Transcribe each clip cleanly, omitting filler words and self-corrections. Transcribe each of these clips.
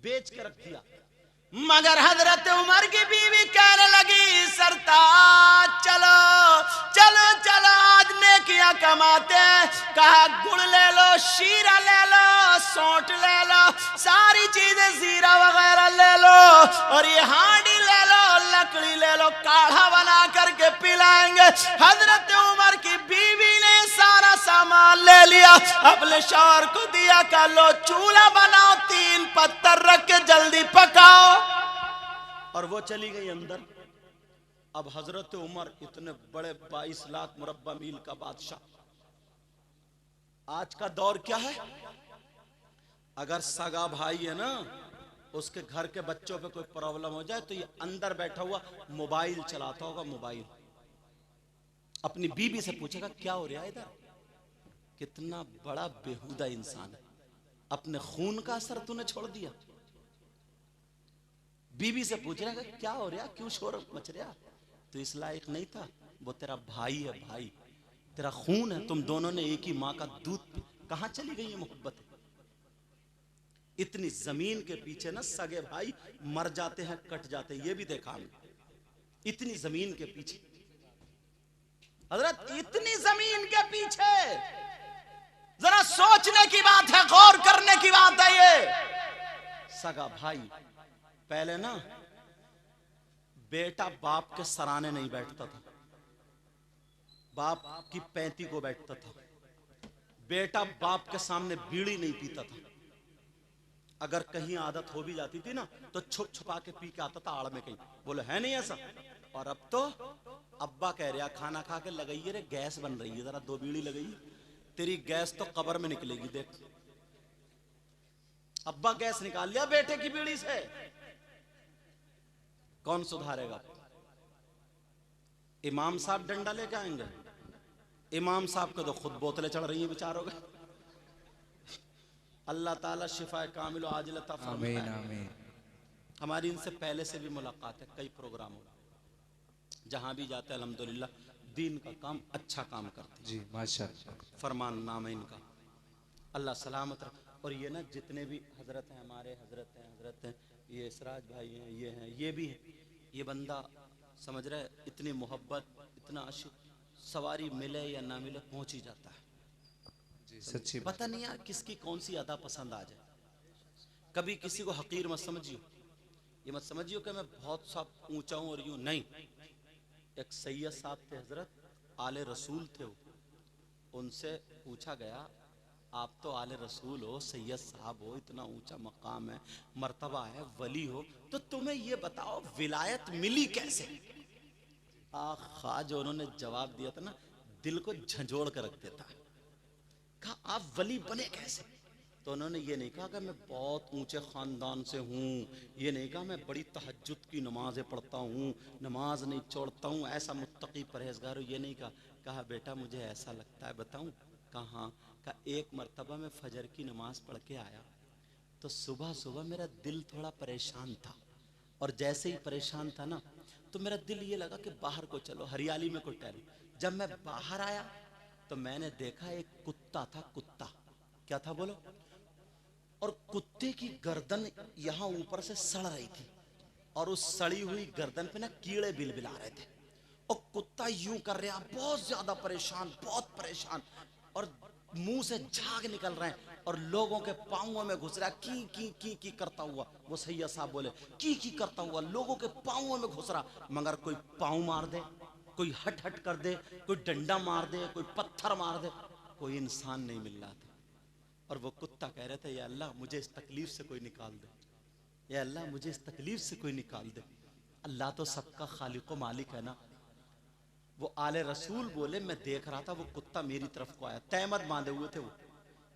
बेच के रख दिया। मगर हजरत उमर की बीवी कहने लगी सरताज चलो चलो चलो आज नेकियां कमाते। कहा गुड़ ले लो, शीरा ले लो, सौंठ ले लो, सारी चीजें जीरा वगैरह ले लो और ये हांडी ले लो, लकड़ी ले लो, काढ़ा बना करके पिलाएंगे। हजरत उमर की बीवी ने सारा सामान ले लिया, अपने शौहर को दिया, कहा लो चूल्हा बनाओ, 3 पत्थर रख के जल्दी पकाओ। और वो चली गई अंदर। अब हजरत उमर इतने बड़े 22 लाख मुरब्बा मील का बादशाह। आज का दौर क्या है, अगर सगा भाई है ना उसके घर के बच्चों पे कोई प्रॉब्लम हो जाए तो ये अंदर बैठा हुआ मोबाइल चलाता होगा, मोबाइल अपनी बीबी से पूछेगा क्या हो रहा है इधर। कितना बड़ा बेहुदा इंसान है, अपने खून का असर तूने छोड़ दिया। बीबी से पूछ रहा है क्या हो रहा, क्यों शोर मच रहा, तो इस लायक नहीं था, वो तेरा भाई है, भाई तेरा खून है, तुम दोनों ने एक ही माँ का दूध। कहां चली गई ये मोहब्बत। इतनी जमीन के पीछे ना सगे भाई मर जाते हैं, कट जाते हैं, ये भी देखा हमने। इतनी जमीन के पीछे हजरत, इतनी जमीन के पीछे जरा सोचने की बात है, गौर करने की बात है। ये सगा भाई पहले ना बेटा बाप के सराने नहीं बैठता था, बाप की 35 को बैठता था। बेटा बाप के सामने बीड़ी नहीं पीता था, अगर कहीं आदत हो भी जाती थी ना तो छुप छुपा के पी के आता था आड़ में कहीं, बोले है नहीं ऐसा। और अब तो अब्बा कह रहा खाना खा के लगाइए रे, गैस बन रही है, जरा 2 बीड़ी लगाइए, तेरी गैस तो कब्र में निकलेगी देख। अब्बा गैस निकाल लिया बेटे की बीड़ी से, कौन सुधारेगा। इमाम साहब डंडा लेके आएंगे, इमाम साहब को तो खुद बोतलें चढ़ रही हैं बेचारों के। अल्लाह ताला शिफा कामिल आजिल अता फरमाए। आमीन आमीन। हमारी इनसे पहले से भी मुलाकात है, कई प्रोग्राम हो, जहां भी जाते हैं अल्हम्दुलिल्लाह दीन का काम, अच्छा काम करते जी, माशाअल्लाह। फरमान नाम है इनका, अल्लाह सलामत रखे। और ये ना जितने भी हजरत हैं हमारे, हजरत हैं, ये इसराज भाई हैं, ये हैं, ये भी हैं। ये बंदा समझ रहे इतनी मोहब्बत, इतना आशिक, सवारी मिले या ना मिले पहुंच ही जाता है जी, सच्ची पता नहीं यार किसकी कौन सी अदा पसंद आ जाए। कभी किसी को हकीर मत समझियो, ये मत समझियो कि मैं बहुत सा ऊंचा हूं और यूं नहीं। एक सैयद साहब थे हजरत, आले रसूल थे वो, उनसे पूछा गया आप तो आले रसूल हो, सैयद साहब हो, इतना ऊंचा मकाम है, मर्तबा है, वली हो, तो तुम्हें ये बताओ विलायत मिली कैसे। आखा जो उन्होंने जवाब दिया था ना, दिल को झंझोड़ कर रख देता है। कहा आप वली बने कैसे, तो उन्होंने ये नहीं कहा कि मैं बहुत ऊंचे खानदान से हूँ, ये नहीं कहा मैं बड़ी तहज्जुद की नमाजें पढ़ता हूँ, नमाज नहीं छोड़ता हूँ, ऐसा मुत्तकी परहेजगार हूँ, ये नहीं कहा। कहा बेटा मुझे ऐसा लगता है, बताऊँ। कहा का एक मर्तबा मैं फजर की नमाज पढ़ के आया तो सुबह सुबह मेरा दिल थोड़ा परेशान था, और जैसे ही परेशान था ना तो मेरा दिल ये लगा कि बाहर को चलो, हरियाली में को टहलो। जब मैं बाहर आया तो मैंने देखा एक कुत्ता था, कुत्ता क्या था बोलो, और कुत्ते की गर्दन यहाँ ऊपर से सड़ रही थी, और उस सड़ी हुई गर्दन पे ना कीड़े बिलबिला रहे थे, और कुत्ता यूं कर रहा, बहुत ज्यादा परेशान, बहुत परेशान, और मुंह से झाग निकल रहे हैं, और लोगों के पांवों में घुस रहा, की करता हुआ। वो सैयद साहब बोले की करता हुआ लोगों के पांवों में घुस रहा, मगर कोई पांव मार दे, कोई हट हट कर दे, कोई डंडा मार दे, कोई पत्थर मार दे, कोई इंसान नहीं मिल रहा था। और वो कुत्ता कह रहे थे या अल्लाह मुझे इस तकलीफ से कोई निकाल दे, या अल्लाह मुझे इस तकलीफ से कोई निकाल दे। अल्लाह तो सबका खालिक व मालिक है ना। वो आले रसूल बोले मैं देख रहा था वो कुत्ता मेरी तरफ को आया, तहमत बांधे हुए थे वो,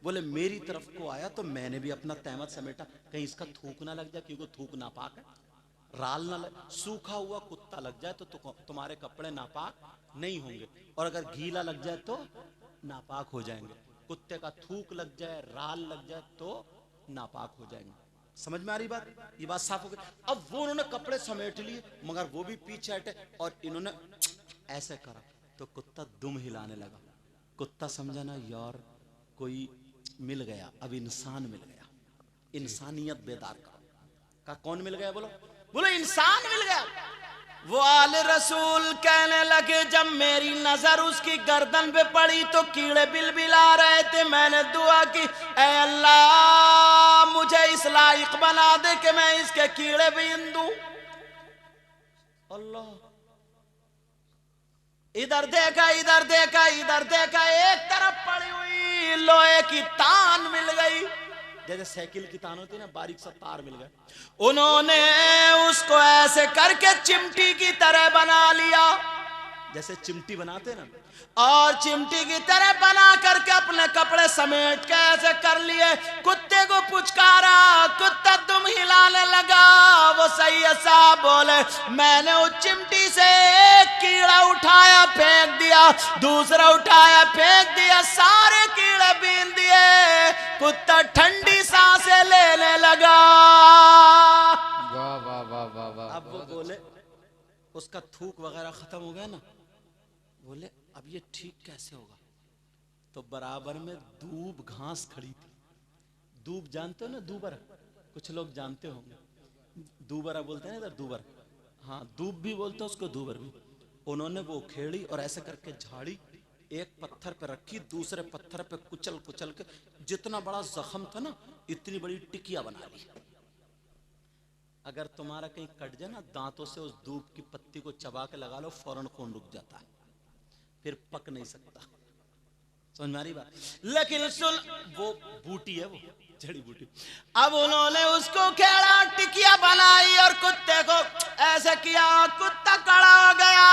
बोले मेरी तरफ को आया तो मैंने भी अपना तहमत समेटा, कहीं इसका थूक ना लग जाए, क्योंकि थूक नापाक है, राल ना लग, सूखा हुआ कुत्ता लग जाए तो तुम्हारे कपड़े नापाक नहीं होंगे, और अगर गीला लग जाए तो नापाक हो जाएंगे। कुत्ते का थूक लग जाए, राल लग जाए तो नापाक हो जाएंगे। समझ में आ रही बात, ये बात साफ हो गई। अब वो उन्होंने कपड़े समेट लिए, मगर वो भी पीछे हटे, और इन्होंने ऐसे करा तो कुत्ता दुम हिलाने लगा। कुत्ता समझा ना यार कोई मिल गया, अब इंसान मिल गया, इंसानियत बेदार करो। का कौन मिल गया? बोलो बोलो इंसान मिल गया। वो आले रसूल कहने लगे जब मेरी नजर उसकी गर्दन पे पड़ी तो कीड़े बिलबिला रहे थे। मैंने दुआ की, ऐ अल्लाह मुझे इस लायक बना दे कि मैं इसके कीड़े बीन दूं। अल्लाह, इधर देखा इधर देखा इधर देखा, एक तरफ पड़ी हुई लोहे की तान मिल गई, जैसे साइकिल की तान होती है ना, बारीक सा तार मिल गया। उन्होंने उसको ऐसे करके चिमटी की तरह बना लिया, जैसे चिमटी बनाते ना, और चिमटी की तरह बना करके अपने कपड़े समेट के ऐसे कर लिए। कुत्ते को पुचकारा, कुत्ता दुम हिलाने लगा। वो सैयद साहब बोले मैंने उस चिमटी से एक कीड़ा उठाया फेंक दिया, दूसरा उठाया फेंक दिया, सारे कीड़े बीन दिए। कुत्ता ठंडी सांसें लेने लगा। वाह वाह वाह वाह वाह। अब वो बोले उसका थूक वगैरह खत्म हो गया ना, बोले अब ये ठीक कैसे होगा? तो बराबर में दूब घास खड़ी थी। दूब जानते हो ना, दूबर, कुछ लोग जानते होंगे, दूबरा बोलते हैं इधर, दूबर, हाँ दूब भी बोलते हैं उसको, दूबर भी। उन्होंने वो खेड़ी और ऐसे करके झाड़ी, एक पत्थर पे रखी, दूसरे पत्थर पे कुचल कुचल के जितना बड़ा जख्म था ना, इतनी बड़ी टिकिया बना ली। अगर तुम्हारा कहीं कट जाए ना, दांतों से उस दूब की पत्ती को चबा के लगा लो, फौरन खून रुक जाता है, फिर पक नहीं सकता। समझ में आ रही बात? लेकिन सुन, वो बूटी है, वो जड़ी बूटी। अब उन्होंने उसको खेड़ा, टिकिया बनाई और कुत्ते को ऐसे किया, कुत्ता खड़ा हो गया,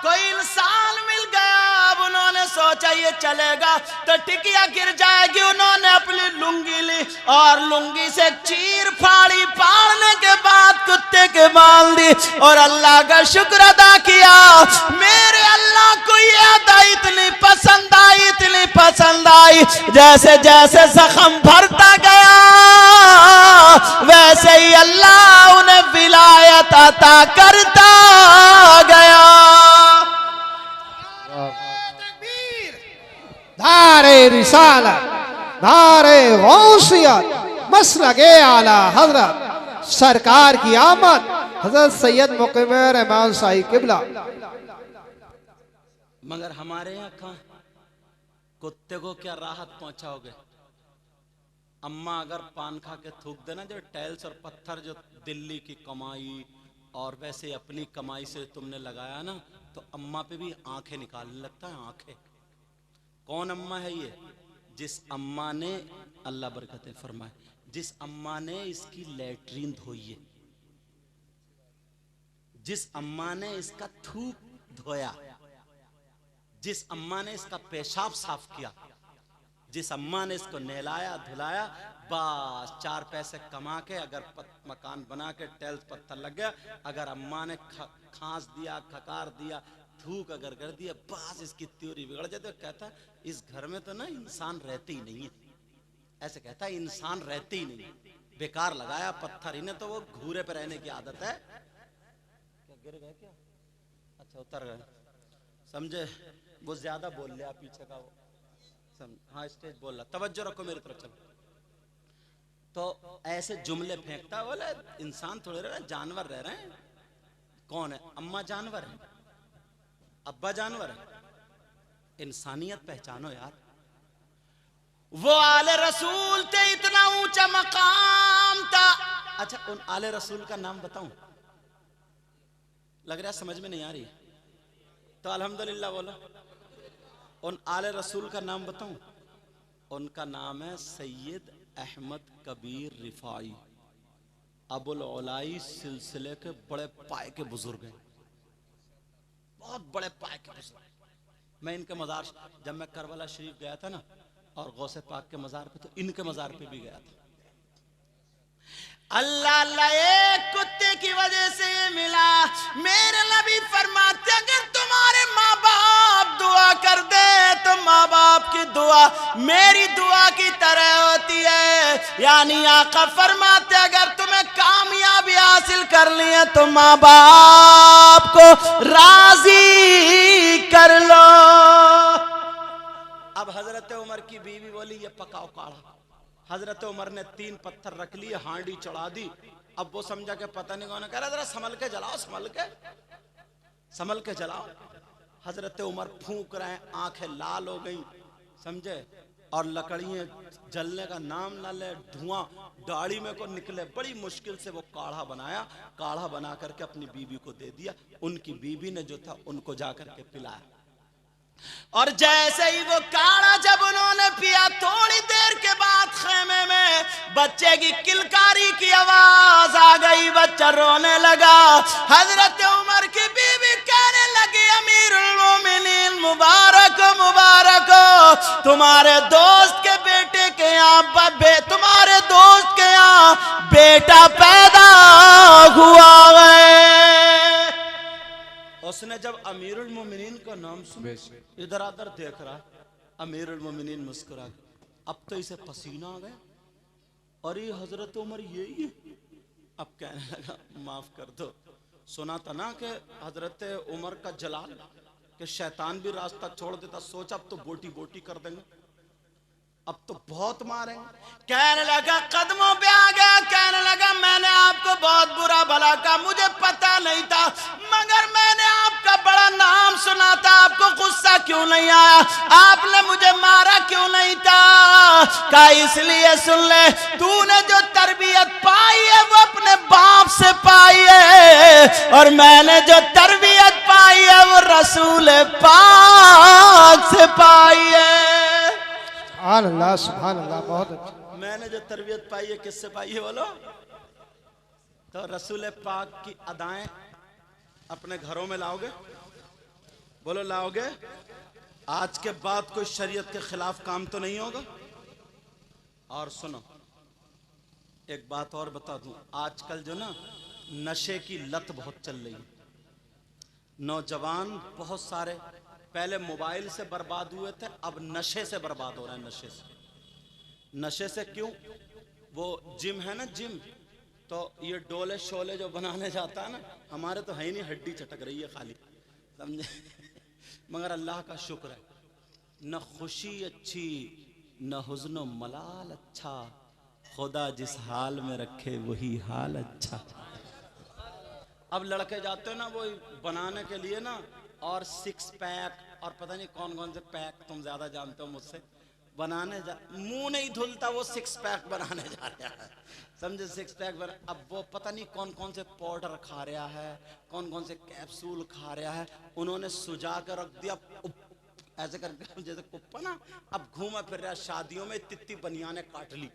कोई इंसान मिल गया। अब उन्होंने सोचा ये चलेगा तो टिकिया गिर जाएगी। उन्होंने अपनी लुंगी ली और लुंगी से चीर फाड़ी, फाड़ने के बाद कुत्ते के बांध दी और अल्लाह का शुक्र अदा किया। मेरे अल्लाह को ये अदा इतनी पसंद आई, इतनी पसंद आई, जैसे जैसे जख्म भरता गया वैसे ही अल्लाह उन्हें विलायत अता करता गया। धारे रिसालत, धारे गौसियत, मसलके आला हजरत सरकार की आमद, हजरत सैयद मुकीम रहमान शाही किबला। मगर हमारे यहाँ कहाँ कुत्ते को क्या राहत पहुंचाओगे? अम्मा अगर पान खा के थूक देना, जो टाइल्स और पत्थर जो दिल्ली की कमाई और वैसे अपनी कमाई से तुमने लगाया ना, तो अम्मा पे भी आंखें निकालने लगता है, आंखें। कौन अम्मा है ये? जिस अम्मा ने, अल्लाह बरकतें फरमाए, जिस अम्मा ने इसकी लैट्रीन धोई है, जिस अम्मा ने इसका थूक धोया, जिस अम्मा ने इसका पेशाब साफ किया, जिस अम्मा ने इसको नहलाया धुलाया, बस 4 पैसे कमा के अगर मकान बना के टाइल्स पत्थर लग गया, अगर अम्मा ने खांस दिया, खकार दिया, थूक अगर कर दिया, बस इसकी त्योरी बिगड़ जाती है। कहता है इस घर में तो ना इंसान रहते ही नहीं है, ऐसे कहता है इंसान रहते ही नहीं, बेकार लगाया पत्थर, इन्हें तो वो घूरे पे रहने की आदत है। क्या गिर गए क्या? अच्छा उतर गए, समझे? वो ज्यादा बोल लिया पीछे का वो, हाँ स्टेज बोल रहा, तवज्जो रखो मेरी तरफ। चलो, तो ऐसे जुमले फेंकता, बोले इंसान थोड़े रह रहे, जानवर रह रहे हैं। कौन है? अम्मा जानवर है, अब्बा जानवर है, इंसानियत पहचानो यार। वो आले रसूल थे, इतना ऊंचा मकाम था। अच्छा उन आले रसूल का नाम बताऊं? लग रहा है समझ में नहीं आ रही, तो अल्हम्दुलिल्लाह बोलो। उन आले रसूल का नाम बताऊं? उनका नाम है सैयद अहमद कबीर रिफाई, अबुल उलाई सिलसिले के बड़े पाए के बुजुर्ग हैं, बहुत बड़े पाए के बुजुर्ग। मैं इनके मजार, जब मैं करबला शरीफ गया था ना और गौसे पाक के मजार पे, तो इनके मजार पे भी गया था। अल्लाह अल्लाह, एक कुत्ते की वजह से ये मिला। मेरे नबी फरमाते अगर तुम्हारे माँ बाप दुआ कर दे तो माँ बाप की दुआ मेरी दुआ की तरह होती है। यानी आका फरमाते अगर तुम्हें कामयाबी हासिल करनी है तो माँ बाप को राजी कर लो। अब हजरत उमर की बीवी बोली ये पकाओ काढ़ा। हजरत उमर ने 3 पत्थर रख लिए, हांडी चढ़ा दी, अब वो समझा के पता नहीं कौन, कह रहा जरा संभल के जलाओ, संभल के जलाओ। हजरत उमर फूंक रहे हैं, आंखें लाल हो गई, समझे, और लकड़ियां जलने का नाम ना ले, धुआं दाढ़ी में को निकले। बड़ी मुश्किल से वो काढ़ा बनाया, काढ़ा बना करके अपनी बीवी को दे दिया। उनकी बीवी ने जो था उनको जाकर के पिलाया। और जैसे ही वो काढ़ा जब उन्होंने पिया, थोड़ी देर के बाद खेमे में बच्चे की किलकारी की आवाज आ गई, बच्चा रोने लगा। हजरत उमर की बीवी कहने लगी, अमीरुल मोमिनीन मुबारक मुबारक, तुम्हारे दोस्त के बेटे के यहाँ तुम्हारे दोस्त के यहाँ बेटा पैदा हुआ है। उसने जब अमीरुल मोमिनीन का नाम सुना, इधर उधर देख रहा, अमीरुल मोमिनीन मुस्कुरा, अब तो इसे पसीना आ गया, और ये हजरत उमर यही है। अब कहने लगा माफ कर दो, सुना था ना कि हजरत उमर का जलाल कि शैतान भी रास्ता छोड़ देता, सोचा अब तो बोटी बोटी कर देंगे, अब तो बहुत मारेंगे। कहने लगा कदमों पे आ गया, कहने लगा मैंने आपको बहुत बुरा भला कहा, मुझे पता नहीं था, मगर मैंने आपका बड़ा नाम सुना था, आपको गुस्सा क्यों नहीं आया, आपने मुझे मारा क्यों नहीं था? कहा इसलिए सुन ले, तूने जो तरबियत पाई है वो अपने बाप से पाई है, और मैंने जो तरबियत पाई है वो रसूल पाक से पाई है। सुभान अल्लाह, सुभान अल्लाह, बहुत अच्छा। मैंने जो तरबियत पाई है किससे पाई है बोलो? तो रसूल पाक की अदाएं अपने घरों में लाओगे? बोलो लाओगे? आज के बाद कोई शरीयत के खिलाफ काम तो नहीं होगा। और सुनो एक बात और बता दूं, आजकल जो ना नशे की लत बहुत चल रही है, नौजवान बहुत सारे पहले मोबाइल से बर्बाद हुए थे, अब नशे से बर्बाद हो रहे हैं। नशे से क्यों? वो जिम है ना, जिम, तो ये डोले शोले जो बनाने जाता है ना, हमारे तो है ही नहीं, हड्डी चटक रही है खाली, समझे। मगर अल्लाह का शुक्र है, न खुशी अच्छी न हुज़्न मलाल अच्छा, खुदा जिस हाल में रखे वही हाल अच्छा। अब लड़के जाते हैं ना वो बनाने के लिए ना, और सिक्स पैक और पता नहीं कौन कौन से पैक, तुम ज्यादा जानते हो मुझसे, बनाने मुंह नहीं धुलता वो सिक्स पैक बनाने जा रहा है, समझे, सिक्स पैक बना। अब वो पता नहीं कौन कौन से पाउडर खा रहा है, कौन कौन से कैप्सूल खा रहा है, उन्होंने सुजा कर रख दिया ऐसे करके जैसे कुप्पा ना। अब घूमा फिर रहा शादियों में, तित्ती बनियाने काट ली,